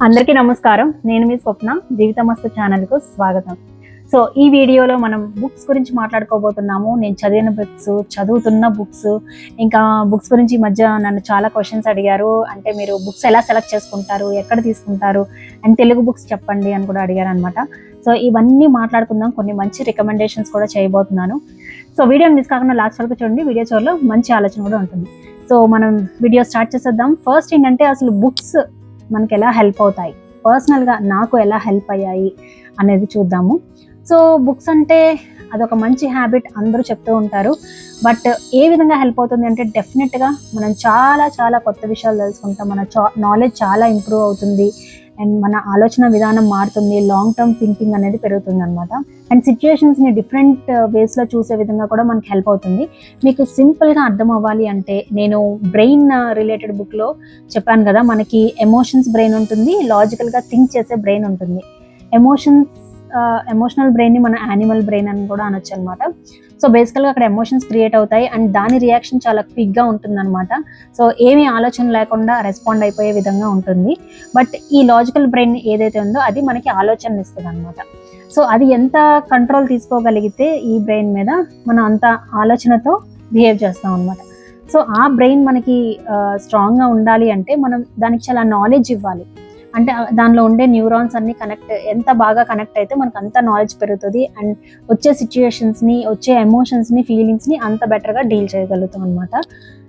అందరికీ నమస్కారం. నేను మీ స్వప్న. జీవితమస్తు ఛానల్కు స్వాగతం. సో ఈ వీడియోలో మనం బుక్స్ గురించి మాట్లాడుకోబోతున్నాము. నేను చదివిన బుక్స్, చదువుతున్న బుక్స్, ఇంకా బుక్స్ గురించి ఈ మధ్య నన్ను చాలా క్వశ్చన్స్ అడిగారు. అంటే మీరు బుక్స్ ఎలా సెలెక్ట్ చేసుకుంటారు, ఎక్కడ తీసుకుంటారు, అండ్ తెలుగు బుక్స్ చెప్పండి అని కూడా అడిగారు అనమాట. సో ఇవన్నీ మాట్లాడుకుందాం. కొన్ని మంచి రికమెండేషన్స్ కూడా చేయబోతున్నాను. సో వీడియోని మిస్ కాకుండా లాస్ట్ వరకు చూడండి. వీడియో చివరిలో మంచి ఆలోచన కూడా ఉంటుంది. సో మనం వీడియో స్టార్ట్ చేసేద్దాం. ఫస్ట్ ఏంటంటే అసలు బుక్స్ మనకి ఎలా హెల్ప్ అవుతాయి, పర్సనల్గా నాకు ఎలా హెల్ప్ అయ్యాయి అనేది చూద్దాము. సో బుక్స్ అంటే అదొక మంచి హ్యాబిట్ అందరూ చెప్తూ ఉంటారు. బట్ ఏ విధంగా హెల్ప్ అవుతుంది అంటే డెఫినెట్గా మనం చాలా చాలా కొత్త విషయాలు తెలుసుకుంటాం. మన నాలెడ్జ్ చాలా ఇంప్రూవ్ అవుతుంది అండ్ మన ఆలోచన విధానం మారుతుంది. లాంగ్ టర్మ్ థింకింగ్ అనేది పెరుగుతుంది అనమాట. అండ్ సిచ్యుయేషన్స్ని డిఫరెంట్ వేస్లో చూసే విధంగా కూడా మనకి హెల్ప్ అవుతుంది. మీకు సింపుల్గా అర్థం అవ్వాలి అంటే నేను బ్రెయిన్ రిలేటెడ్ బుక్లో చెప్పాను కదా, మనకి ఎమోషన్స్ బ్రెయిన్ ఉంటుంది, లాజికల్గా థింక్ చేసే బ్రెయిన్ ఉంటుంది. ఎమోషనల్ బ్రెయిన్ని మన యానిమల్ బ్రెయిన్ అని కూడా అనొచ్చు అనమాట. సో బేసికల్గా అక్కడ ఎమోషన్స్ క్రియేట్ అవుతాయి అండ్ దాని రియాక్షన్ చాలా క్విక్గా ఉంటుందన్నమాట. సో ఏమీ ఆలోచన లేకుండా రెస్పాండ్ అయిపోయే విధంగా ఉంటుంది. బట్ ఈ లాజికల్ బ్రెయిన్ ఏదైతే ఉందో అది మనకి ఆలోచన ఇస్తుంది అనమాట. సో అది ఎంత కంట్రోల్ తీసుకోగలిగితే ఈ బ్రెయిన్ మీద మనం అంత ఆలోచనతో బిహేవ్ చేస్తాం అనమాట. సో ఆ బ్రెయిన్ మనకి స్ట్రాంగ్గా ఉండాలి అంటే మనం దానికి చాలా నాలెడ్జ్ ఇవ్వాలి. అంటే దానిలో ఉండే న్యూరాన్స్ అన్ని ఎంత బాగా కనెక్ట్ అయితే మనకు అంత నాలెడ్జ్ పెరుగుతుంది అండ్ వచ్చే సిచ్యుయేషన్స్ని, వచ్చే ఎమోషన్స్ని, ఫీలింగ్స్ని అంత బెటర్గా డీల్ చేయగలుగుతాం అనమాట.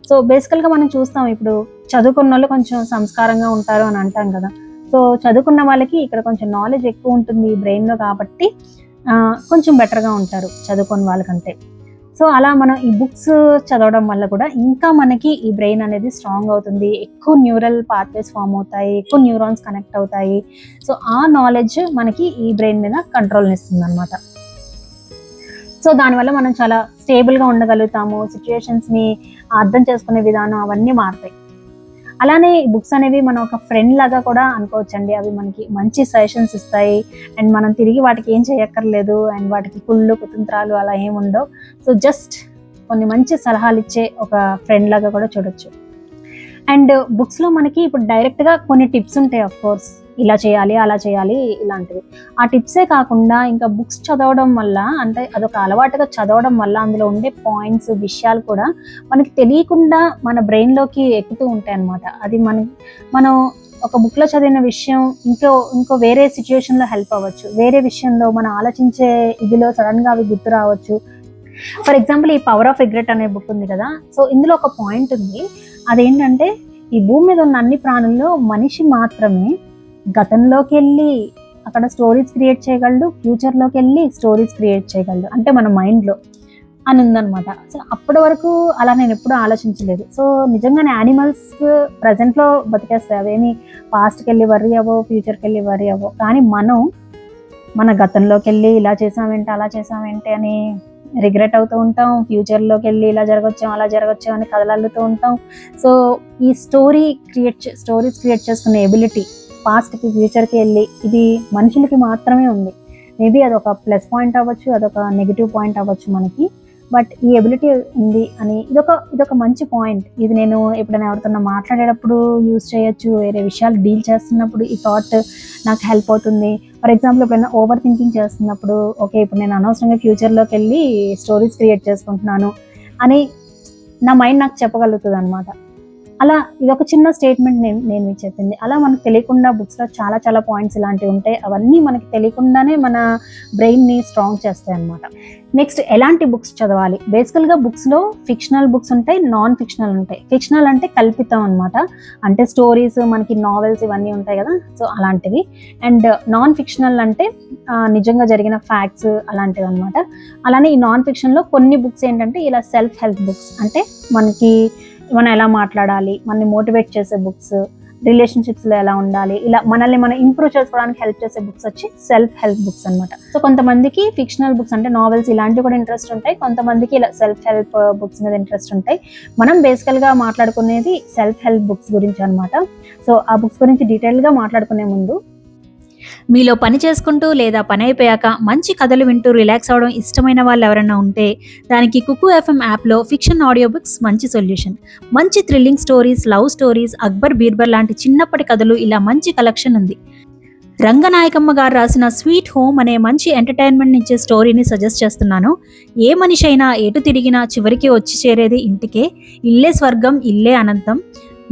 సో బేసికల్గా మనం చూస్తాం, ఇప్పుడు చదువుకున్న వాళ్ళు కొంచెం సంస్కారంగా ఉంటారు అని అంటాం కదా. సో చదువుకున్న వాళ్ళకి ఇక్కడ కొంచెం నాలెడ్జ్ ఎక్కువ ఉంటుంది బ్రెయిన్లో కాబట్టి కొంచెం బెటర్గా ఉంటారు చదువుకున్న వాళ్ళకంటే. సో అలా మనం ఈ బుక్స్ చదవడం వల్ల కూడా ఇంకా మనకి ఈ బ్రెయిన్ అనేది స్ట్రాంగ్ అవుతుంది. ఎక్కువ న్యూరల్ పాత్వేస్ ఫామ్ అవుతాయి, ఎక్కువ న్యూరాన్స్ కనెక్ట్ అవుతాయి. సో ఆ నాలెడ్జ్ మనకి ఈ బ్రెయిన్ మీద కంట్రోల్ని ఇస్తుంది అనమాట. సో దానివల్ల మనం చాలా స్టేబుల్గా ఉండగలుగుతాము. సిచ్యుయేషన్స్ని అర్థం చేసుకునే విధానం అవన్నీ మారుతాయి. అలానే బుక్స్ అనేవి మనం ఒక ఫ్రెండ్ లాగా కూడా అనుకోవచ్చండి. అవి మనకి మంచి సజెషన్స్ ఇస్తాయి అండ్ మనం తిరిగి వాటికి ఏం చేయక్కర్లేదు అండ్ వాటికి కుళ్ళు కుతంత్రాలు అలా ఏముండవు. సో జస్ట్ కొన్ని మంచి సలహాలు ఇచ్చే ఒక ఫ్రెండ్ లాగా కూడా చూడొచ్చు. అండ్ బుక్స్లో మనకి ఇప్పుడు డైరెక్ట్గా కొన్ని టిప్స్ ఉంటాయి. ఆఫ్ కోర్స్ ఇలా చేయాలి, అలా చేయాలి, ఇలాంటివి. ఆ టిప్సే కాకుండా ఇంకా బుక్స్ చదవడం వల్ల, అంటే అదొక అలవాటుగా చదవడం వల్ల అందులో ఉండే పాయింట్స్, విషయాలు కూడా మనకి తెలియకుండా మన బ్రెయిన్లోకి ఎక్కుతూ ఉంటాయి అన్నమాట. అది మనం ఒక బుక్లో చదివిన విషయం ఇంకో వేరే సిచ్యుయేషన్లో హెల్ప్ అవ్వచ్చు. వేరే విషయంలో మనం ఆలోచించే ఇదిలో సడన్గా అవి గుర్తు రావచ్చు. ఫర్ ఎగ్జాంపుల్ ఈ పవర్ ఆఫ్ రిగ్రెట్ అనే బుక్ ఉంది కదా. సో ఇందులో ఒక పాయింట్ ఉంది. అదేంటంటే ఈ భూమి మీద ఉన్న అన్ని ప్రాణుల్లో మనిషి మాత్రమే గతంలోకి వెళ్ళి అక్కడ స్టోరీస్ క్రియేట్ చేయగలడు, ఫ్యూచర్లోకి వెళ్ళి స్టోరీస్ క్రియేట్ చేయగలడు, అంటే మన మైండ్లో అని ఉందన్నమాట. సో అప్పటి వరకు అలా నేను ఎప్పుడూ ఆలోచించలేదు. సో నిజంగానే యానిమల్స్ ప్రజెంట్లో బతికేస్తాయి, అవేమి పాస్ట్కి వెళ్ళి వర్రీ అవ్వో, ఫ్యూచర్కి వెళ్ళి వర్రీ అవ్వో. కానీ మన గతంలోకి వెళ్ళి ఇలా చేసామేంటి, అలా చేసామేంటి అని రిగ్రెట్ అవుతూ ఉంటాం. ఫ్యూచర్లోకి వెళ్ళి ఇలా జరగచ్చు, అలా జరగచ్చు అని కథలల్లుతూ ఉంటాం. సో ఈ స్టోరీస్ క్రియేట్ చేసుకునే ఎబిలిటీ పాస్ట్కి, ఫ్యూచర్కి వెళ్ళి ఇది మనుషులకి మాత్రమే ఉంది. మేబీ అదొక ప్లస్ పాయింట్ అవ్వచ్చు, అదొక నెగిటివ్ పాయింట్ అవ్వచ్చు మనకి. బట్ ఈ ఎబిలిటీ ఉంది అని ఇదొక మంచి పాయింట్. ఇది నేను ఎప్పుడైనా ఎవరితో మాట్లాడేటప్పుడు యూజ్ చేయొచ్చు, వేరే విషయాలు డీల్ చేస్తున్నప్పుడు ఈ థాట్ నాకు హెల్ప్ అవుతుంది. ఫర్ ఎగ్జాంపుల్ ఎప్పుడైనా ఓవర్ థింకింగ్ చేస్తున్నప్పుడు, ఓకే ఇప్పుడు నేను అనవసరంగా ఫ్యూచర్లోకి వెళ్ళి స్టోరీస్ క్రియేట్ చేసుకుంటున్నాను అని నా మైండ్ నాకు చెప్పగలుగుతుంది అనమాట. అలా ఇదొక చిన్న స్టేట్మెంట్ నేను మీకు చెప్పింది. అలా మనకు తెలియకుండా బుక్స్లో చాలా చాలా పాయింట్స్ ఇలాంటివి ఉంటాయి. అవన్నీ మనకి తెలియకుండానే మన బ్రెయిన్ని స్ట్రాంగ్ చేస్తాయి అన్నమాట. నెక్స్ట్ ఎలాంటి బుక్స్ చదవాలి? బేసికల్గా బుక్స్లో ఫిక్షనల్ బుక్స్ ఉంటాయి, నాన్ ఫిక్షనల్ ఉంటాయి. ఫిక్షనల్ అంటే కల్పితం అనమాట, అంటే స్టోరీస్, మనకి నావెల్స్ ఇవన్నీ ఉంటాయి కదా, సో అలాంటివి. అండ్ నాన్ ఫిక్షనల్ అంటే నిజంగా జరిగిన ఫ్యాక్ట్స్ అలాంటివి అనమాట. అలానే ఈ నాన్ ఫిక్షన్లో కొన్ని బుక్స్ ఏంటంటే ఇలా సెల్ఫ్ హెల్ప్ బుక్స్, అంటే మనం ఎలా మాట్లాడాలి, మనల్ని మోటివేట్ చేసే బుక్స్, రిలేషన్షిప్స్లో ఎలా ఉండాలి, ఇలా మనల్ని మనం ఇంప్రూవ్ చేసుకోవడానికి హెల్ప్ చేసే బుక్స్ వచ్చి సెల్ఫ్ హెల్ప్ బుక్స్ అనమాట. సో కొంతమందికి ఫిక్షనల్ బుక్స్ అంటే నావెల్స్ ఇలాంటివి కూడా ఇంట్రెస్ట్ ఉంటాయి, కొంతమందికి ఇలా సెల్ఫ్ హెల్ప్ బుక్స్ మీద ఇంట్రెస్ట్ ఉంటాయి. మనం బేసికల్గా మాట్లాడుకునేది సెల్ఫ్ హెల్ప్ బుక్స్ గురించి అనమాట. సో ఆ బుక్స్ గురించి డీటెయిల్గా మాట్లాడుకునే ముందు మీలో పని చేసుకుంటూ లేదా పని అయిపోయాక మంచి కథలు వింటూ రిలాక్స్ అవ్వడం ఇష్టమైన వాళ్ళు ఎవరైనా ఉంటే దానికి కుకు ఎఫ్ఎం యాప్లో ఫిక్షన్ ఆడియో బుక్స్ మంచి సొల్యూషన్. మంచి thrilling stories, love stories, Akbar Birbal లాంటి చిన్నప్పటి కథలు, ఇలా మంచి కలెక్షన్ ఉంది. రంగనాయకమ్మ గారు రాసిన స్వీట్ హోమ్ అనే మంచి ఎంటర్టైన్మెంట్ ఇచ్చే స్టోరీని సజెస్ట్ చేస్తున్నాను. ఏ మనిషి అయినా ఎటు తిరిగినా చివరికి వచ్చి చేరేది ఇంటికే. ఇల్లే స్వర్గం, ఇల్లే అనంతం.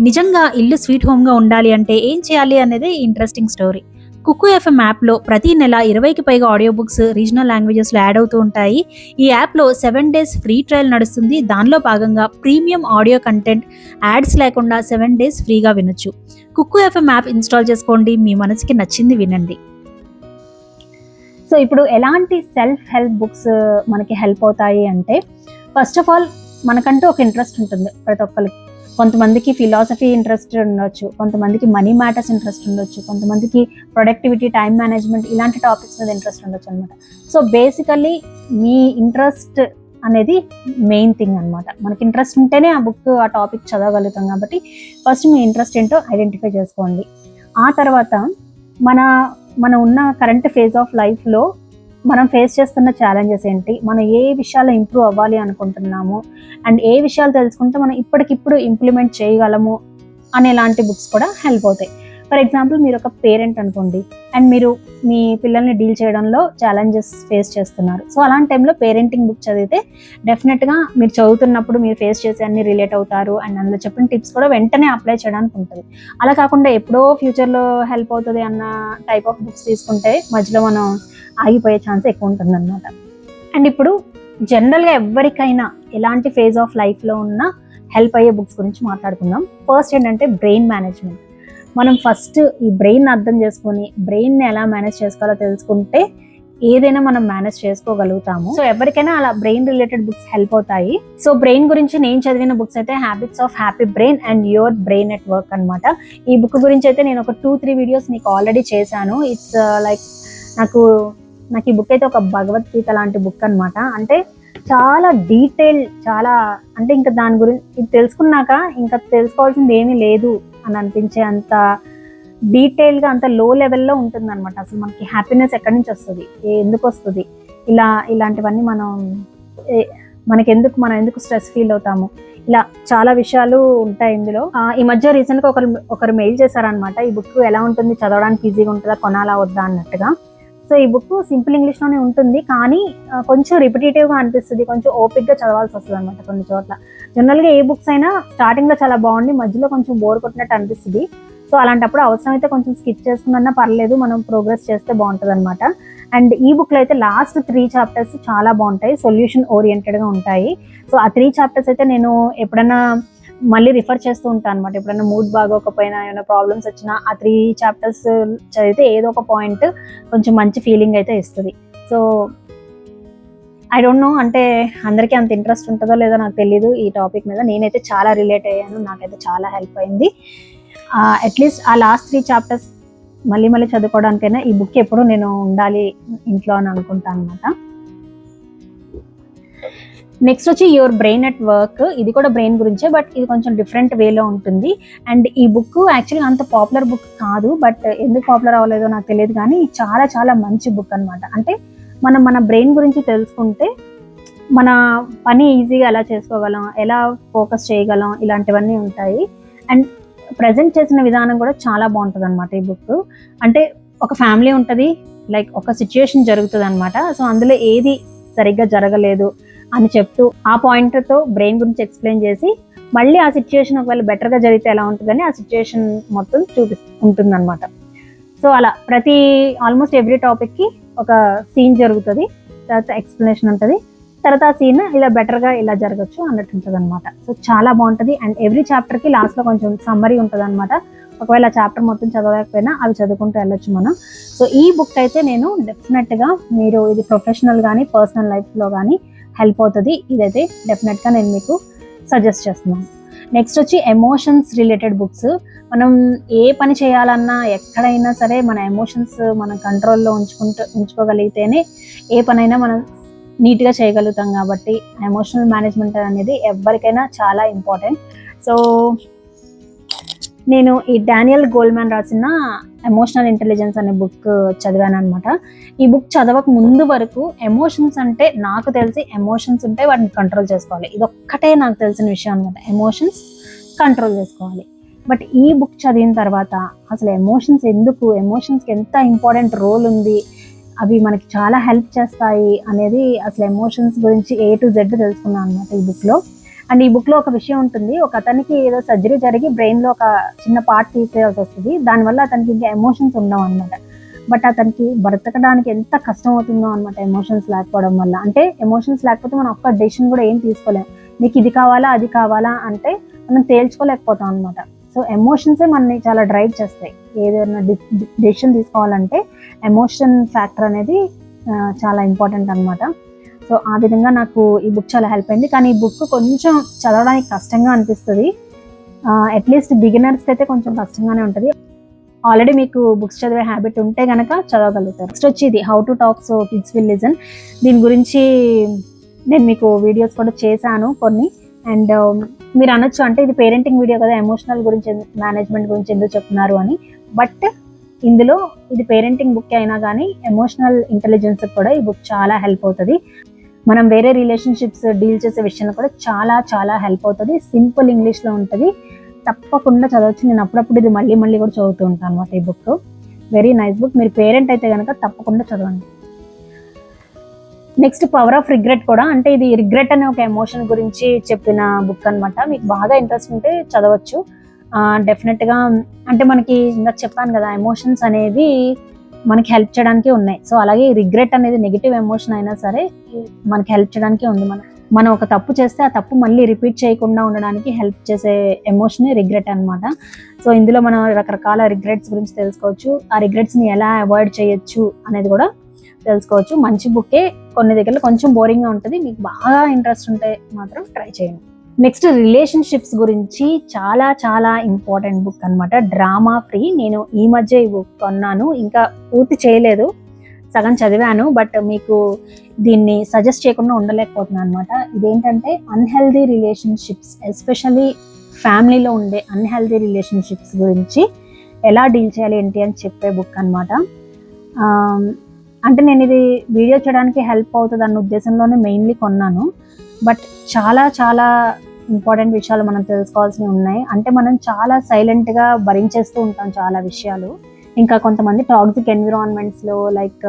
నిజంగా ఇల్లు స్వీట్ హోమ్గా ఉండాలి అంటే ఏం చేయాలి అనేది ఇంట్రెస్టింగ్ స్టోరీ. కుకు ఎఫ్ఎం యాప్లో ప్రతి నెల 20కి పైగా ఆడియో బుక్స్ రీజనల్ లాంగ్వేజెస్లో యాడ్ అవుతూ ఉంటాయి. ఈ యాప్లో 7 days ఫ్రీ ట్రయల్ నడుస్తుంది. దానిలో భాగంగా ప్రీమియం ఆడియో కంటెంట్, యాడ్స్ లేకుండా 7 days ఫ్రీగా వినొచ్చు. కుకు ఎఫ్ఎం యాప్ ఇన్స్టాల్ చేసుకోండి, మీ మనసుకి నచ్చింది వినండి. సో ఇప్పుడు ఎలాంటి సెల్ఫ్ హెల్ప్ బుక్స్ మనకి హెల్ప్ అవుతాయి అంటే, ఫస్ట్ ఆఫ్ ఆల్ మనకంటూ ఒక ఇంట్రెస్ట్ ఉంటుంది ప్రతి ఒక్కరికి. కొంతమందికి ఫిలాసఫీ ఇంట్రెస్ట్ ఉండొచ్చు, కొంతమందికి మనీ మ్యాటర్స్ ఇంట్రెస్ట్ ఉండొచ్చు, కొంతమందికి ప్రొడక్టివిటీ, టైం మేనేజ్మెంట్ ఇలాంటి టాపిక్స్ మీద ఇంట్రెస్ట్ ఉండొచ్చు అనమాట. సో బేసికల్లీ మీ ఇంట్రెస్ట్ అనేది మెయిన్ థింగ్ అనమాట. మనకి ఇంట్రెస్ట్ ఉంటేనే ఆ బుక్, ఆ టాపిక్ చదవగలుగుతాం. కాబట్టి ఫస్ట్ మీ ఇంట్రెస్ట్ ఏంటో ఐడెంటిఫై చేసుకోండి. ఆ తర్వాత మన ఉన్న కరెంట్ ఫేజ్ ఆఫ్ లైఫ్లో మనం ఫేస్ చేస్తున్న ఛాలెంజెస్ ఏంటి, మనం ఏ విషయాల్లో ఇంప్రూవ్ అవ్వాలి అనుకుంటున్నాము, అండ్ ఏ విషయాలు తెలుసుకుంటే మనం ఇప్పటికిప్పుడు ఇంప్లిమెంట్ చేయగలము అనేలాంటి బుక్స్ కూడా హెల్ప్ అవుతాయి. ఫర్ ఎగ్జాంపుల్, మీరు ఒక పేరెంట్ అనుకోండి, అండ్ మీరు మీ పిల్లల్ని డీల్ చేయడంలో ఛాలెంజెస్ ఫేస్ చేస్తున్నారు. సో అలాంటి టైంలో పేరెంటింగ్ బుక్ చదివితే డెఫినెట్గా మీరు చదువుతున్నప్పుడు మీరు ఫేస్ చేసే అన్ని రిలేట్ అవుతారు, అండ్ అందులో చెప్పిన టిప్స్ కూడా వెంటనే అప్లై చేయడానికి ఉంటుంది. అలా కాకుండా ఎప్పుడో ఫ్యూచర్లో హెల్ప్ అవుతుంది అన్న టైప్ ఆఫ్ బుక్స్ తీసుకుంటే మధ్యలో మనం ఆగిపోయే ఛాన్స్ ఎక్కువ ఉంటుంది అనమాట. అండ్ ఇప్పుడు జనరల్గా ఎవరికైనా ఎలాంటి ఫేజ్ ఆఫ్ లైఫ్లో ఉన్న హెల్ప్ అయ్యే బుక్స్ గురించి మాట్లాడుకుందాం. ఫస్ట్ ఏంటంటే బ్రెయిన్ మేనేజ్మెంట్. మనం ఫస్ట్ ఈ బ్రెయిన్ అర్థం చేసుకొని బ్రెయిన్ని ఎలా మేనేజ్ చేసుకోవాలో తెలుసుకుంటే ఏదైనా మనం మేనేజ్ చేసుకోగలుగుతాము. సో ఎవరికైనా అలా బ్రెయిన్ రిలేటెడ్ బుక్స్ హెల్ప్ అవుతాయి. సో బ్రెయిన్ గురించి నేను చదివిన బుక్స్ అయితే habits of happy brain and your brain at work అనమాట. ఈ బుక్ గురించి అయితే నేను ఒక 2-3 వీడియోస్ మీకు ఆల్రెడీ చేశాను. ఇట్స్ లైక్ నాకు ఈ బుక్ అయితే ఒక భగవద్గీత లాంటి బుక్ అనమాట. అంటే చాలా డీటెయిల్, చాలా అంటే ఇంకా దాని గురించి ఇది తెలుసుకున్నాక ఇంకా తెలుసుకోవాల్సింది ఏమీ లేదు అని అనిపించే అంత డీటెయిల్గా, అంత లో లెవెల్లో ఉంటుంది అనమాట. అసలు మనకి హ్యాపీనెస్ ఎక్కడి నుంచి వస్తుంది, ఎందుకు వస్తుంది, ఇలాంటివన్నీ మనం ఎందుకు స్ట్రెస్ ఫీల్ అవుతాము, ఇలా చాలా విషయాలు ఉంటాయి ఇందులో. ఈ మధ్య రీసెంట్గా ఒకరు మెయిల్ చేశారనమాట, ఈ బుక్ ఎలా ఉంటుంది, చదవడానికి ఈజీగా ఉంటుందా, కొనాలా వద్దా అన్నట్టుగా. సో ఈ బుక్ సింపుల్ ఇంగ్లీష్లోనే ఉంటుంది, కానీ కొంచెం రిపిటేటివ్గా అనిపిస్తుంది, కొంచెం ఓపిక్గా చదవాల్సి వస్తుంది అనమాట కొన్ని చోట్ల. జనరల్గా ఏ బుక్స్ అయినా స్టార్టింగ్లో చాలా బాగుండి మధ్యలో కొంచెం బోర్ కొట్టినట్టు అనిపిస్తుంది. సో అలాంటప్పుడు అవసరమైతే కొంచెం స్కిప్ చేసుకున్నా పర్లేదు, మనం ప్రోగ్రెస్ చేస్తే బాగుంటుంది అనమాట. అండ్ ఈ బుక్లో అయితే లాస్ట్ 3 chapters చాలా బాగుంటాయి, సొల్యూషన్ ఓరియంటెడ్గా ఉంటాయి. సో ఆ 3 chapters అయితే నేను ఎప్పుడైనా మళ్ళీ రిఫర్ చేస్తూ ఉంటాను అనమాట. ఎప్పుడైనా మూడ్ బాగోకపోయినా, ఏమైనా ప్రాబ్లమ్స్ వచ్చినా ఆ 3 chapters చదివితే ఏదో ఒక పాయింట్ కొంచెం మంచి ఫీలింగ్ అయితే ఇస్తుంది. సో ఐ డోంట్ నో, అంటే అందరికీ అంత ఇంట్రెస్ట్ ఉంటుందో లేదో నాకు తెలియదు ఈ టాపిక్ మీద. నేనైతే చాలా రిలేట్ అయ్యాను, నాకైతే చాలా హెల్ప్ అయింది. అట్లీస్ట్ ఆ లాస్ట్ 3 chapters మళ్ళీ చదువుకోవడానికైనా ఈ బుక్ ఎప్పుడు నేను ఉండాలి ఇంట్లో అని అనుకుంటాను అనమాట. నెక్స్ట్ వచ్చి యువర్ బ్రెయిన్ ఎట్ వర్క్. ఇది కూడా బ్రెయిన్ గురించే, బట్ ఇది కొంచెం డిఫరెంట్ వేలో ఉంటుంది. అండ్ ఈ బుక్ యాక్చువల్గా అంత పాపులర్ బుక్ కాదు, బట్ ఎందుకు పాపులర్ అవ్వలేదో నాకు తెలియదు, కానీ చాలా చాలా మంచి బుక్ అనమాట. అంటే మన బ్రెయిన్ గురించి తెలుసుకుంటే మన పని ఈజీగా ఎలా చేసుకోగలం, ఎలా ఫోకస్ చేయగలం, ఇలాంటివన్నీ ఉంటాయి. అండ్ ప్రజెంట్ చేసిన విధానం కూడా చాలా బాగుంటుంది అనమాట ఈ బుక్. అంటే ఒక ఫ్యామిలీ ఉంటుంది, లైక్ ఒక సిచ్యుయేషన్ జరుగుతుంది అనమాట. సో అందులో ఏది సరిగ్గా జరగలేదు అని చెప్తూ ఆ పాయింట్తో బ్రెయిన్ గురించి ఎక్స్ప్లెయిన్ చేసి మళ్ళీ ఆ సిచ్యుయేషన్ ఒకవేళ బెటర్గా జరిగితే ఎలా ఉంటుందని ఆ సిచ్యుయేషన్ మొత్తం ఉంటుంది అనమాట. సో అలా ఆల్మోస్ట్ ఎవ్రీ టాపిక్కి ఒక సీన్ జరుగుతుంది, తర్వాత ఎక్స్ప్లెనేషన్ ఉంటుంది, తర్వాత ఆ సీన్ ఇలా బెటర్గా ఇలా జరగచ్చు అన్నట్టు ఉంటుంది అనమాట. సో చాలా బాగుంటుంది. అండ్ ఎవ్రీ చాప్టర్కి లాస్ట్లో కొంచెం సమ్మరీ ఉంటుంది అనమాట. ఒకవేళ ఆ చాప్టర్ మొత్తం చదవలేకపోయినా అవి చదువుకుంటూ వెళ్ళొచ్చు మనం. సో ఈ బుక్ అయితే నేను డెఫినెట్గా, మీరు ఇది ప్రొఫెషనల్ కానీ పర్సనల్ లైఫ్లో కానీ హెల్ప్ అవుతుంది. ఇదైతే డెఫినెట్గా నేను మీకు సజెస్ట్ చేస్తున్నాను. నెక్స్ట్ వచ్చి ఎమోషన్స్ రిలేటెడ్ బుక్స్. మనం ఏ పని చేయాలన్నా ఎక్కడైనా సరే మన ఎమోషన్స్ మనం కంట్రోల్లో ఉంచుకోగలిగితేనే ఏ పనైనా మనం నీట్గా చేయగలుగుతాం. కాబట్టి ఎమోషనల్ మేనేజ్మెంట్ అనేది ఎవరికైనా చాలా ఇంపార్టెంట్. సో నేను ఈ డానియల్ గోల్డ్మన్ రాసిన ఎమోషనల్ ఇంటెలిజెన్స్ అనే బుక్ చదివాను అనమాట. ఈ బుక్ చదవక ముందు వరకు ఎమోషన్స్ అంటే నాకు తెలిసి ఎమోషన్స్ ఉంటే వాటిని కంట్రోల్ చేసుకోవాలి, ఇదొక్కటే నాకు తెలిసిన విషయం అనమాట. ఎమోషన్స్ కంట్రోల్ చేసుకోవాలి. బట్ ఈ బుక్ చదివిన తర్వాత అసలు ఎమోషన్స్ ఎందుకు, ఎమోషన్స్కి ఎంత ఇంపార్టెంట్ రోల్ ఉంది, అవి మనకి చాలా హెల్ప్ చేస్తాయి అనేది, అసలు ఎమోషన్స్ గురించి A to Z తెలుసుకున్నాను అనమాట ఈ బుక్లో. అండ్ ఈ బుక్లో ఒక విషయం ఉంటుంది, ఒక అతనికి ఏదో సర్జరీ జరిగి బ్రెయిన్లో ఒక చిన్న పార్ట్ తీసేయాల్సి వస్తుంది, దానివల్ల అతనికి ఇంకా ఎమోషన్స్ ఉండవు అనమాట. బట్ అతనికి బ్రతకడానికి ఎంత కష్టం అవుతుందో అనమాట ఎమోషన్స్ లేకపోవడం వల్ల. అంటే ఎమోషన్స్ లేకపోతే మనం ఒక్క డెసిషన్ కూడా ఏం తీసుకోలేం. నీకు ఇది కావాలా అది కావాలా అంటే మనం తేల్చుకోలేకపోతాం అనమాట. సో ఎమోషన్సే మనని చాలా డ్రైవ్ చేస్తాయి. ఏదైనా డెసిషన్ తీసుకోవాలంటే ఎమోషన్ ఫ్యాక్టర్ అనేది చాలా ఇంపార్టెంట్ అనమాట. సో ఆ విధంగా నాకు ఈ బుక్ చాలా హెల్ప్ అయింది. కానీ ఈ బుక్ కొంచెం చదవడానికి కష్టంగా అనిపిస్తుంది. అట్లీస్ట్ బిగినర్స్కి అయితే కొంచెం కష్టంగానే ఉంటుంది. ఆల్రెడీ మీకు బుక్స్ చదివే హ్యాబిట్ ఉంటే కనుక చదవగలుగుతారు. నెక్స్ట్ వచ్చి ఇది how to talk so kids will listen. దీని గురించి నేను మీకు వీడియోస్ కూడా చేశాను కొన్ని. అండ్ మీరు అనొచ్చు, అంటే ఇది పేరెంటింగ్ వీడియో కదా, ఎమోషనల్ గురించి మేనేజ్మెంట్ గురించి ఎందుకు చెప్తున్నారు అని. బట్ ఇందులో ఇది పేరెంటింగ్ బుక్ అయినా కానీ ఎమోషనల్ ఇంటెలిజెన్స్ కూడా ఈ బుక్ చాలా హెల్ప్ అవుతుంది. మనం వేరే రిలేషన్షిప్స్ డీల్ చేసే విషయంలో కూడా చాలా చాలా హెల్ప్ అవుతుంది. సింపుల్ ఇంగ్లీష్లో ఉంటుంది, తప్పకుండా చదవచ్చు. నేను అప్పుడప్పుడు ఇది మళ్ళీ మళ్ళీ కూడా చదువుతూ ఉంటాను అనమాట ఈ బుక్. Very nice book. మీరు పేరెంట్ అయితే కనుక తప్పకుండా చదవండి. నెక్స్ట్ పవర్ ఆఫ్ రిగ్రెట్ కూడా, అంటే ఇది రిగ్రెట్ అనే ఒక ఎమోషన్ గురించి చెప్పిన బుక్ అనమాట. మీకు బాగా ఇంట్రెస్ట్ ఉంటే చదవచ్చు డెఫినెట్గా. అంటే మనకి ఇందాక చెప్పాను కదా, ఎమోషన్స్ అనేవి మనకి హెల్ప్ చేయడానికి ఉన్నాయి. సో అలాగే రిగ్రెట్ అనేది నెగిటివ్ ఎమోషన్ అయినా సరే మనకి హెల్ప్ చేయడానికి ఉంది. మనం ఒక తప్పు చేస్తే ఆ తప్పు మళ్ళీ రిపీట్ చేయకుండా ఉండడానికి హెల్ప్ చేసే ఎమోషనే రిగ్రెట్ అనమాట. సో ఇందులో మనం రకరకాల రిగ్రెట్స్ గురించి తెలుసుకోవచ్చు, ఆ రిగ్రెట్స్ని ఎలా అవాయిడ్ చేయొచ్చు అనేది కూడా తెలుసుకోవచ్చు. మంచి బుక్కే, కొన్ని దగ్గరలో కొంచెం బోరింగ్గా ఉంటుంది. మీకు బాగా ఇంట్రెస్ట్ ఉంటే మాత్రం ట్రై చేయండి. నెక్స్ట్ రిలేషన్షిప్స్ గురించి చాలా చాలా ఇంపార్టెంట్ బుక్ అనమాట, డ్రామా ఫ్రీ. నేను ఈ మధ్య ఈ బుక్ కొన్నాను, ఇంకా పూర్తి చేయలేదు, సగం చదివాను. బట్ మీకు దీన్ని సజెస్ట్ చేయకుండా ఉండలేకపోతున్నాను అనమాట. ఇదేంటంటే అన్హెల్దీ రిలేషన్షిప్స్, ఎస్పెషల్లీ ఫ్యామిలీలో ఉండే అన్హెల్దీ రిలేషన్షిప్స్ గురించి ఎలా డీల్ చేయాలి ఏంటి అని చెప్పే బుక్ అనమాట. అంటే నేను ఇది వీడియో చేయడానికి హెల్ప్ అవుతుంది అన్న ఉద్దేశంలోనే మెయిన్లీ కొన్నాను. బట్ చాలా చాలా ఇంపార్టెంట్ విషయాలు మనం తెలుసుకోవాల్సినవి ఉన్నాయి. అంటే మనం చాలా సైలెంట్గా భరించేస్తూ ఉంటాం చాలా విషయాలు. ఇంకా కొంతమంది టాక్సిక్ ఎన్విరాన్మెంట్స్లో లైక్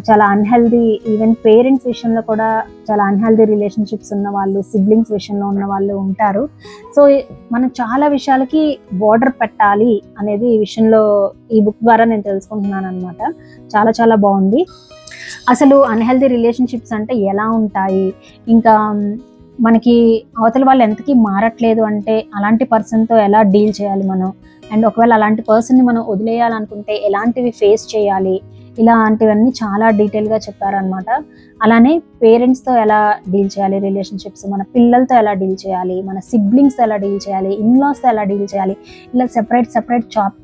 చాలా అన్హెల్దీ, ఈవెన్ పేరెంట్స్ విషయంలో కూడా చాలా అన్హెల్దీ రిలేషన్షిప్స్ ఉన్న వాళ్ళు, సిబ్లింగ్స్ విషయంలో ఉన్న వాళ్ళు ఉంటారు. సో మనం చాలా విషయాలకి బోర్డర్ పెట్టాలి అనేది ఈ విషయంలో ఈ బుక్ ద్వారా నేను తెలుసుకుంటున్నాను అనమాట. చాలా చాలా బాగుంది. అసలు అన్హెల్దీ రిలేషన్షిప్స్ అంటే ఎలా ఉంటాయి, ఇంకా మనకి అవతల వాళ్ళు ఎంతకీ మారట్లేదు అంటే అలాంటి పర్సన్తో ఎలా డీల్ చేయాలి మనం, అండ్ ఒకవేళ అలాంటి పర్సన్ని మనం వదిలేయాలనుకుంటే ఎలాంటివి ఫేస్ చేయాలి, ఇలాంటివన్నీ చాలా డీటెయిల్గా చెప్పారనమాట. అలానే పేరెంట్స్తో ఎలా డీల్ చేయాలి రిలేషన్షిప్స్, మన పిల్లలతో ఎలా డీల్ చేయాలి, మన సిబ్లింగ్స్తో ఎలా డీల్ చేయాలి, ఇన్లాస్తో ఎలా డీల్ చేయాలి, ఇలా సెపరేట్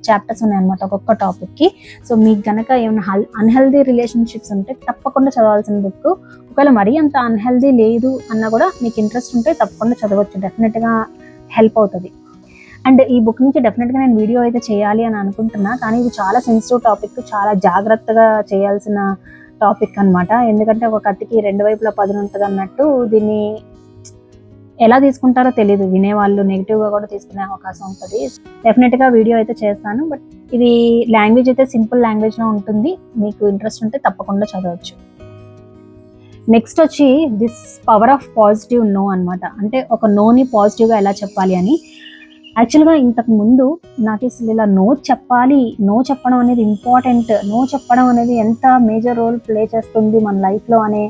చాప్టర్స్ ఉన్నాయన్నమాట ఒక్కొక్క టాపిక్కి. సో మీకు కనుక ఏమైనా అన్హెల్దీ రిలేషన్షిప్స్ ఉంటే తప్పకుండా చదవాల్సిన బుక్. ఒకవేళ మరీ అంత అన్హెల్దీ లేదు అన్నా కూడా మీకు ఇంట్రెస్ట్ ఉంటే తప్పకుండా చదవచ్చు, డెఫినెట్గా హెల్ప్ అవుతుంది. అండ్ ఈ బుక్ నుంచి డెఫినెట్గా నేను వీడియో అయితే చేయాలి అని అనుకుంటున్నా, కానీ ఇది చాలా సెన్సిటివ్ టాపిక్, చాలా జాగ్రత్తగా చేయాల్సిన టాపిక్ అనమాట. ఎందుకంటే ఒక కత్తికి రెండు వైపులా పదును ఉంటుంది అన్నట్టు, దీన్ని ఎలా తీసుకుంటారో తెలియదు, వినేవాళ్ళు నెగిటివ్గా కూడా తీసుకునే అవకాశం ఉంటుంది. డెఫినెట్గా వీడియో అయితే చేస్తాను. బట్ ఇది లాంగ్వేజ్ అయితే సింపుల్ లాంగ్వేజ్లో ఉంటుంది, మీకు ఇంట్రెస్ట్ ఉంటే తప్పకుండా చదవచ్చు. నెక్స్ట్ వచ్చి దిస్ పవర్ ఆఫ్ పాజిటివ్ నో అనమాట. అంటే ఒక నోని పాజిటివ్గా ఎలా చెప్పాలి అని. యాక్చువల్గా ఇంతకు ముందు నాకు అసలు ఇలా నో చెప్పాలి, నో చెప్పడం అనేది ఇంపార్టెంట్, నో చెప్పడం అనేది ఎంత మేజర్ రోల్ ప్లే చేస్తుంది మన లైఫ్లో అనే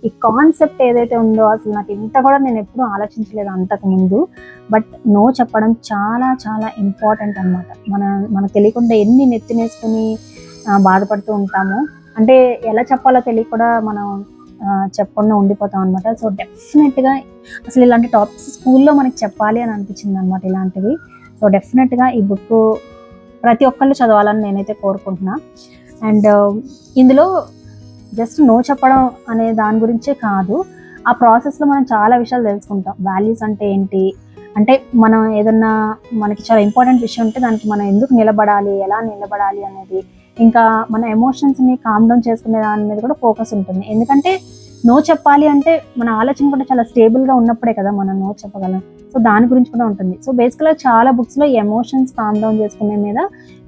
ఈ కాన్సెప్ట్ ఏదైతే ఉందో అసలు నాకు ఇంత కూడా నేను ఎప్పుడూ ఆలోచించలేదు అంతకుముందు. బట్ నో చెప్పడం చాలా చాలా ఇంపార్టెంట్ అనమాట. మనకు తెలియకుండా ఎన్ని నెత్తినేసుకుని బాధపడుతూ ఉంటాము, అంటే ఎలా చెప్పాలో తెలియ కూడా మనం చెప్పకుండా ఉండిపోతాం అనమాట. సో డెఫినెట్గా అసలు ఇలాంటి టాపిక్స్ స్కూల్లో మనకి చెప్పాలి అని అనిపించింది అనమాట ఇలాంటివి. సో డెఫినెట్గా ఈ బుక్ ప్రతి ఒక్కళ్ళు చదవాలని నేనైతే కోరుకుంటున్నా. అండ్ ఇందులో జస్ట్ నో చెప్పడం అనే దాని గురించే కాదు, ఆ ప్రాసెస్లో మనం చాలా విషయాలు తెలుసుకుంటాం. వాల్యూస్ అంటే ఏంటి, అంటే మనం ఏదన్నా మనకి చాలా ఇంపార్టెంట్ విషయం ఉంటే దానికి మనం ఎందుకు నిలబడాలి, ఎలా నిలబడాలి అనేది, ఇంకా మన ఎమోషన్స్ని కామ్ డౌన్ చేసుకునే దాని మీద కూడా ఫోకస్ ఉంటుంది. ఎందుకంటే నో చెప్పాలి అంటే మన ఆలోచన కూడా చాలా స్టేబుల్గా ఉన్నప్పుడే కదా మనం నో చెప్పగలం. సో దాని గురించి కూడా ఉంటుంది. సో బేసికల్గా చాలా బుక్స్లో ఎమోషన్స్ కామ్ డౌన్ చేసుకునే మీద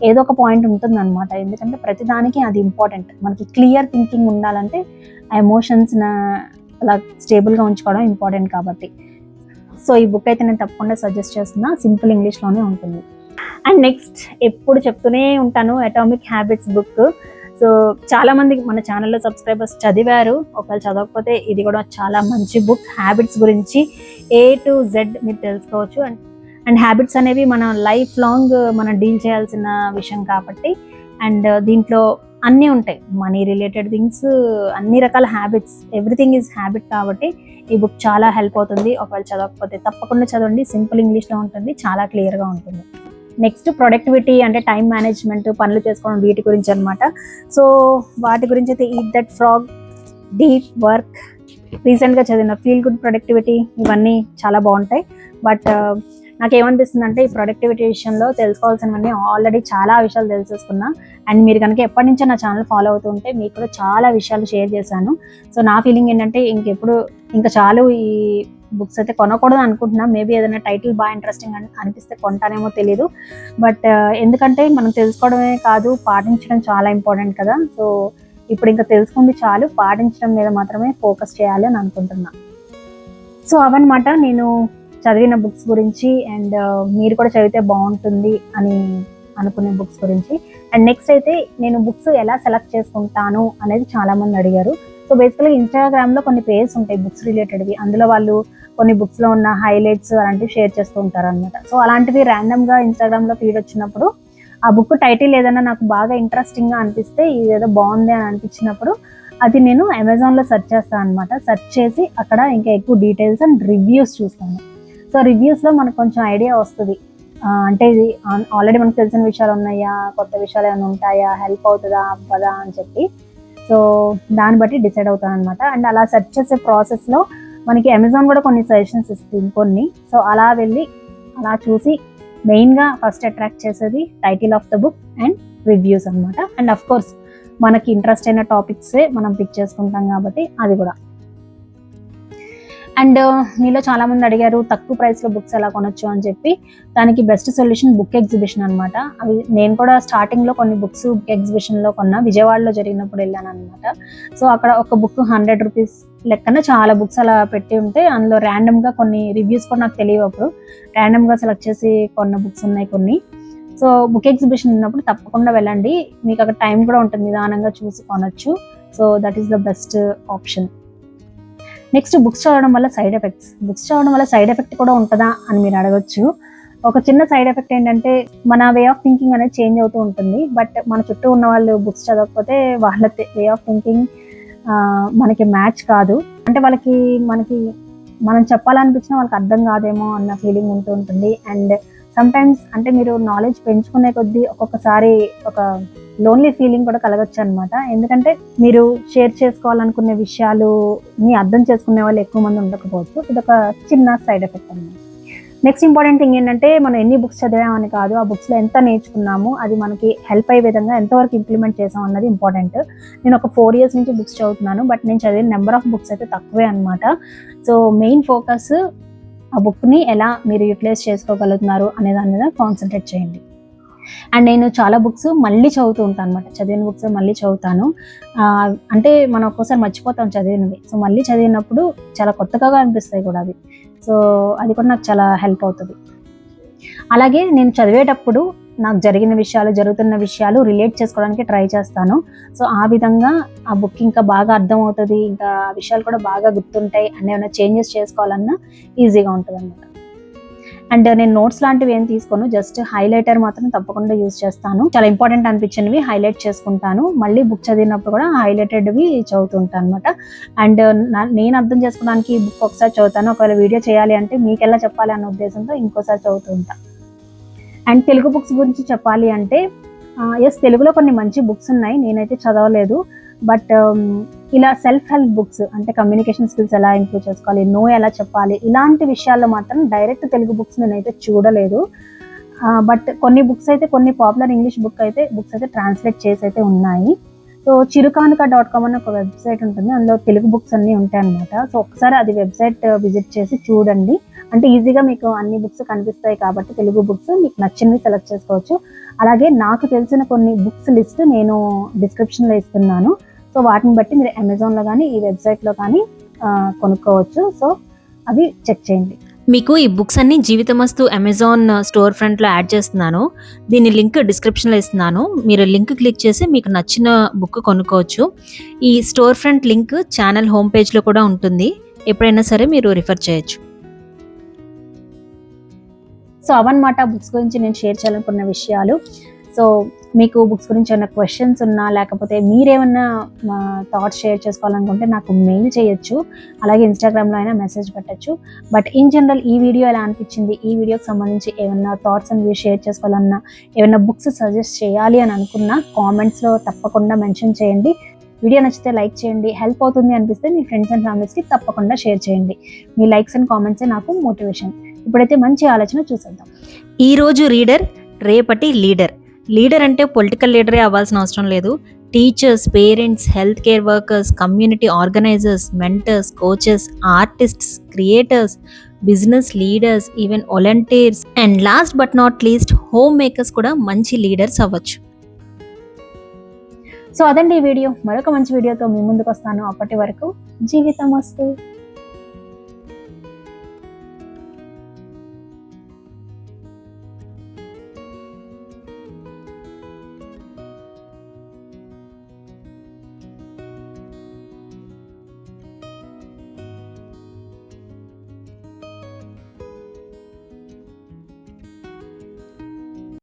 ఏదో ఒక పాయింట్ ఉంటుంది అనమాట. ఎందుకంటే ప్రతిదానికి అది ఇంపార్టెంట్. మనకి క్లియర్ థింకింగ్ ఉండాలంటే ఆ ఎమోషన్స్ అలా స్టేబుల్గా ఉంచుకోవడం ఇంపార్టెంట్ కాబట్టి. సో ఈ బుక్ అయితే నేను తప్పకుండా సజెస్ట్ చేస్తున్నా. సింపుల్ ఇంగ్లీష్లోనే ఉంటుంది. అండ్ నెక్స్ట్ ఎప్పుడు చెప్తూనే ఉంటాను, అటామిక్ హ్యాబిట్స్ బుక్. సో చాలా మంది మన ఛానల్లో సబ్స్క్రైబర్స్ చదివారు. ఒకవేళ చదవకపోతే ఇది కూడా చాలా మంచి బుక్. హ్యాబిట్స్ గురించి A to Z మీరు తెలుసుకోవచ్చు. అండ్ హ్యాబిట్స్ అనేవి మన లైఫ్ లాంగ్ మనం డీల్ చేయాల్సిన విషయం కాబట్టి, అండ్ దీంట్లో అన్నీ ఉంటాయి, మనీ రిలేటెడ్ థింగ్స్, అన్ని రకాల హ్యాబిట్స్, ఎవ్రీథింగ్ ఈజ్ హ్యాబిట్. కాబట్టి ఈ బుక్ చాలా హెల్ప్ అవుతుంది. ఒకవేళ చదవకపోతే తప్పకుండా చదవండి. సింపుల్ ఇంగ్లీష్లో ఉంటుంది, చాలా క్లియర్గా ఉంటుంది. నెక్స్ట్ ప్రొడక్టివిటీ అంటే టైం మేనేజ్మెంట్, పనులు చేసుకోవడం, వీటి గురించి అనమాట. సో వాటి గురించి అయితే eat that frog, deep work, రీసెంట్గా చదివిన ఫీల్ గుడ్ ప్రొడక్టివిటీ, ఇవన్నీ చాలా బాగుంటాయి. బట్ నాకేమనిపిస్తుంది అంటే ఈ ప్రొడక్టివిటీ విషయంలో తెలుసుకోవాల్సినవన్నీ ఆల్రెడీ చాలా విషయాలు తెలిసేసుకున్నా. అండ్ మీరు కనుక ఎప్పటి నుంచో నా ఛానల్ ఫాలో అవుతూ ఉంటే మీకు కూడా చాలా విషయాలు షేర్ చేశాను. సో నా ఫీలింగ్ ఏంటంటే ఇంకా చాలు ఈ బుక్స్ అయితే కొనకూడదు అనుకుంటున్నా. మేబీ ఏదైనా టైటిల్ బాగా ఇంట్రెస్టింగ్ అనిపిస్తే కొంటానేమో తెలీదు. బట్ ఎందుకంటే మనం తెలుసుకోవడమే కాదు, పాటించడం చాలా ఇంపార్టెంట్ కదా. సో ఇప్పుడు ఇంకా తెలుసుకుంది చాలు, పాటించడం మీద మాత్రమే ఫోకస్ చేయాలి అని అనుకుంటున్నా. సో అవన్నమాట నేను చదివిన బుక్స్ గురించి, అండ్ మీరు కూడా చదివితే బాగుంటుంది అని అనుకునే బుక్స్ గురించి. అండ్ నెక్స్ట్ అయితే నేను బుక్స్ ఎలా సెలెక్ట్ చేసుకుంటాను అనేది చాలామంది అడిగారు. సో బేసికల్గా ఇన్స్టాగ్రామ్లో కొన్ని పేజెస్ ఉంటాయి బుక్స్ రిలేటెడ్వి. అందులో వాళ్ళు కొన్ని బుక్స్లో ఉన్న హైలైట్స్ అలాంటివి షేర్ చేస్తూ ఉంటారు అనమాట. సో అలాంటివి ర్యాండమ్గా ఇన్స్టాగ్రామ్లో ఫీడ్ వచ్చినప్పుడు ఆ బుక్ టైటిల్ ఏదైనా నాకు బాగా ఇంట్రెస్టింగ్గా అనిపిస్తే, ఇది ఏదో బాగుంది అని అనిపించినప్పుడు అది నేను అమెజాన్లో సెర్చ్ చేస్తాను అనమాట. సెర్చ్ చేసి అక్కడ ఇంకా ఎక్కువ డీటెయిల్స్ అండ్ రివ్యూస్ చూస్తాను. సో రివ్యూస్లో మనకు కొంచెం ఐడియా వస్తుంది, అంటే ఇది ఆల్రెడీ మనకు తెలిసిన విషయాలు ఉన్నాయా, కొత్త విషయాలు ఏమైనా ఉంటాయా, హెల్ప్ అవుతుందా అవ్వదా అని చెప్పి. సో దాన్ని బట్టి డిసైడ్ అవుతాను అనమాట. అండ్ అలా సెర్చ్ చేసే ప్రాసెస్లో మనకి అమెజాన్ కూడా కొన్ని సజెషన్స్ ఇస్తుంది కొన్ని. సో అలా వెళ్ళి అలా చూసి మెయిన్గా ఫస్ట్ అట్రాక్ట్ చేసేది title of the book and reviews అనమాట. అండ్ అఫ్ కోర్స్ మనకి ఇంట్రెస్ట్ అయిన టాపిక్సే మనం పిక్ చేసుకుంటాం కాబట్టి అది కూడా. అండ్ మీలో చాలామంది అడిగారు తక్కువ ప్రైస్లో బుక్స్ ఎలా కొనొచ్చు అని చెప్పి. దానికి బెస్ట్ సొల్యూషన్ బుక్ ఎగ్జిబిషన్ అనమాట. అవి నేను కూడా స్టార్టింగ్లో కొన్ని బుక్స్ బుక్ ఎగ్జిబిషన్లో కొన్నా, విజయవాడలో జరిగినప్పుడు వెళ్ళాను అనమాట. సో అక్కడ ఒక బుక్ 100 రూపీస్ లెక్కన చాలా బుక్స్ అలా పెట్టి ఉంటే అందులో ర్యాండమ్గా కొన్ని రివ్యూస్ కూడా నాకు తెలియవు, అప్పుడు ర్యాండమ్గా సెలెక్ట్ చేసి కొన్న బుక్స్ ఉన్నాయి కొన్ని. సో బుక్ ఎగ్జిబిషన్ ఉన్నప్పుడు తప్పకుండా వెళ్ళండి, మీకు అక్కడ టైం కూడా ఉంటుంది, నిదానంగా చూసి కొనొచ్చు. So that is the best option. Next books చదవడం వల్ల సైడ్ ఎఫెక్ట్స్. బుక్స్ చదవడం వల్ల సైడ్ ఎఫెక్ట్ కూడా ఉంటుందా అని మీరు అడగొచ్చు. ఒక చిన్న సైడ్ ఎఫెక్ట్ ఏంటంటే మన వే ఆఫ్ థింకింగ్ అనేది చేంజ్ అవుతూ ఉంటుంది. బట్ మన చుట్టూ ఉన్న వాళ్ళు బుక్స్ చదవకపోతే వాళ్ళ వే ఆఫ్ థింకింగ్ మనకి మ్యాచ్ కాదు. అంటే మనకి మనం చెప్పాలనిపించినా వాళ్ళకి అర్థం కాదేమో అన్న ఫీలింగ్ ఉంటూ ఉంటుంది. అండ్ సమ్టైమ్స్ అంటే మీరు నాలెడ్జ్ పెంచుకునే కొద్దీ ఒక్కొక్కసారి ఒక లోన్లీ ఫీలింగ్ కూడా కలగచ్చు అనమాట. ఎందుకంటే మీరు షేర్ చేసుకోవాలనుకునే విషయాలుని అర్థం చేసుకునే వాళ్ళు ఎక్కువ మంది ఉండకపోవచ్చు. ఇది ఒక చిన్న సైడ్ ఎఫెక్ట్ అనమాట. నెక్స్ట్ ఇంపార్టెంట్ థింగ్ ఏంటంటే మనం ఎన్ని బుక్స్ చదివామని కాదు, ఆ బుక్స్లో ఎంత నేర్చుకున్నాము, అది మనకి హెల్ప్ అయ్యే విధంగా ఎంతవరకు ఇంప్లిమెంట్ చేసాం అన్నది ఇంపార్టెంట్. నేను ఒక 4 years నుంచి బుక్స్ చదువుతున్నాను, బట్ నేను చదివిన నెంబర్ ఆఫ్ బుక్స్ అయితే తక్కువే అనమాట. సో మెయిన్ ఫోకస్ ఆ బుక్ని ఎలా మీరు యూటిలైజ్ చేసుకోగలుగుతున్నారు అనే దాని మీద కాన్సన్ట్రేట్ చేయండి. అండ్ నేను చాలా బుక్స్ మళ్ళీ చదువుతూ ఉంటాను అనమాట. చదివిన బుక్స్ మళ్ళీ చదువుతాను. అంటే మనం ఒక్కోసారి మర్చిపోతాం చదివినవి. సో మళ్ళీ చదివినప్పుడు చాలా కొత్తగా అనిపిస్తాయి కూడా అవి. సో అది కూడా నాకు చాలా హెల్ప్ అవుతుంది. అలాగే నేను చదివేటప్పుడు నాకు జరుగుతున్న విషయాలు రిలేట్ చేసుకోవడానికి ట్రై చేస్తాను. సో ఆ విధంగా ఆ బుక్ ఇంకా బాగా అర్థం అవుతుంది, ఇంకా ఆ విషయాలు కూడా బాగా గుర్తుంటాయి, అండ్ ఏమైనా చేంజెస్ చేసుకోవాలన్నా ఈజీగా ఉంటుంది అనమాట. అండ్ నేను నోట్స్ లాంటివి ఏం తీసుకోను, జస్ట్ హైలైటర్ మాత్రం తప్పకుండా యూజ్ చేస్తాను. చాలా ఇంపార్టెంట్ అనిపించినవి హైలైట్ చేసుకుంటాను. మళ్ళీ బుక్ చదివినప్పుడు కూడా హైలైటెడ్వి చదువుతుంటాను అనమాట. అండ్ నేను అర్థం చేసుకోవడానికి బుక్ ఒకసారి చదువుతాను, ఒకవేళ వీడియో చేయాలి అంటే మీకు ఎలా చెప్పాలి అన్న ఉద్దేశంతో ఇంకోసారి చదువుతూ ఉంటాను. అండ్ తెలుగు బుక్స్ గురించి చెప్పాలి అంటే తెలుగులో కొన్ని మంచి బుక్స్ ఉన్నాయి, నేనైతే చదవలేదు. బట్ ఇలా సెల్ఫ్ హెల్ప్ బుక్స్ అంటే కమ్యూనికేషన్ స్కిల్స్ ఎలా ఇంప్రూవ్ చేసుకోవాలి, నో ఎలా చెప్పాలి, ఇలాంటి విషయాల్లో మాత్రం డైరెక్ట్ తెలుగు బుక్స్ నేనైతే చూడలేదు. బట్ కొన్ని బుక్స్ అయితే, కొన్ని పాపులర్ ఇంగ్లీష్ బుక్స్ అయితే ట్రాన్స్లేట్ చేసి అయితే ఉన్నాయి. సో chirukanuka.com అని ఒక వెబ్సైట్ ఉంటుంది, అందులో తెలుగు బుక్స్ అన్నీ ఉంటాయి అనమాట. సో ఒకసారి అది వెబ్సైట్ విజిట్ చేసి చూడండి. అంటే ఈజీగా మీకు అన్ని బుక్స్ కనిపిస్తాయి కాబట్టి తెలుగు బుక్స్ మీకు నచ్చినవి సెలెక్ట్ చేసుకోవచ్చు. అలాగే నాకు తెలిసిన కొన్ని బుక్స్ లిస్ట్ నేను డిస్క్రిప్షన్లో ఇస్తున్నాను. సో వాటిని బట్టి మీరు అమెజాన్లో కానీ ఈ వెబ్సైట్లో కానీ కొనుక్కోవచ్చు. సో అవి చెక్ చేయండి. మీకు ఈ బుక్స్ అన్ని జీవితమస్తు అమెజాన్ స్టోర్ ఫ్రంట్లో యాడ్ చేస్తున్నాను. దీని లింక్ డిస్క్రిప్షన్లో ఇస్తున్నాను. మీరు లింక్ క్లిక్ చేసి మీకు నచ్చిన బుక్ కొనుక్కోవచ్చు. ఈ store front link channel home పేజ్లో కూడా ఉంటుంది. ఎప్పుడైనా సరే మీరు రిఫర్ చేయొచ్చు. సో అవన్నమాట బుక్స్ గురించి నేను షేర్ చేయాలనుకున్న విషయాలు. సో మీకు బుక్స్ గురించి ఏమైనా క్వశ్చన్స్ ఉన్నా, లేకపోతే మీరేమన్నా థాట్స్ షేర్ చేసుకోవాలనుకుంటే నాకు మెయిల్ చేయొచ్చు, అలాగే ఇన్స్టాగ్రామ్లో అయినా మెసేజ్ పెట్టచ్చు. బట్ ఇన్ జనరల్ ఈ వీడియో ఎలా అనిపించింది, ఈ వీడియోకి సంబంధించి ఏమన్నా థాట్స్ అండ్ వ్యూస్ షేర్ చేసుకోవాలన్నా, ఏమైనా బుక్స్ సజెస్ట్ చేయాలి అని అనుకున్నా కామెంట్స్లో తప్పకుండా మెన్షన్ చేయండి. వీడియో నచ్చితే లైక్ చేయండి. హెల్ప్ అవుతుంది అనిపిస్తే మీ ఫ్రెండ్స్ అండ్ ఫ్యామిలీస్కి తప్పకుండా షేర్ చేయండి. మీ లైక్స్ అండ్ కామెంట్సే నాకు మోటివేషన్. ఇప్పుడైతే మంచి ఆలోచన చూసేద్దాం. ఈరోజు రీడర్, రేపటి లీడర్. లీడర్ అంటే పొలిటికల్ లీడరే అవ్వాల్సిన అవసరం లేదు. Teachers, parents, health care workers, community organisers, mentors, coaches, artists, creators, business leaders, even volunteers and last but not least home makers కూడా మంచి లీడర్స్ అవ్వచ్చు. సో అదండి ఈ వీడియో. మరొక మంచి వీడియోతో మీ ముందుకు వస్తాను. అప్పటి వరకు జీవితం వస్తూ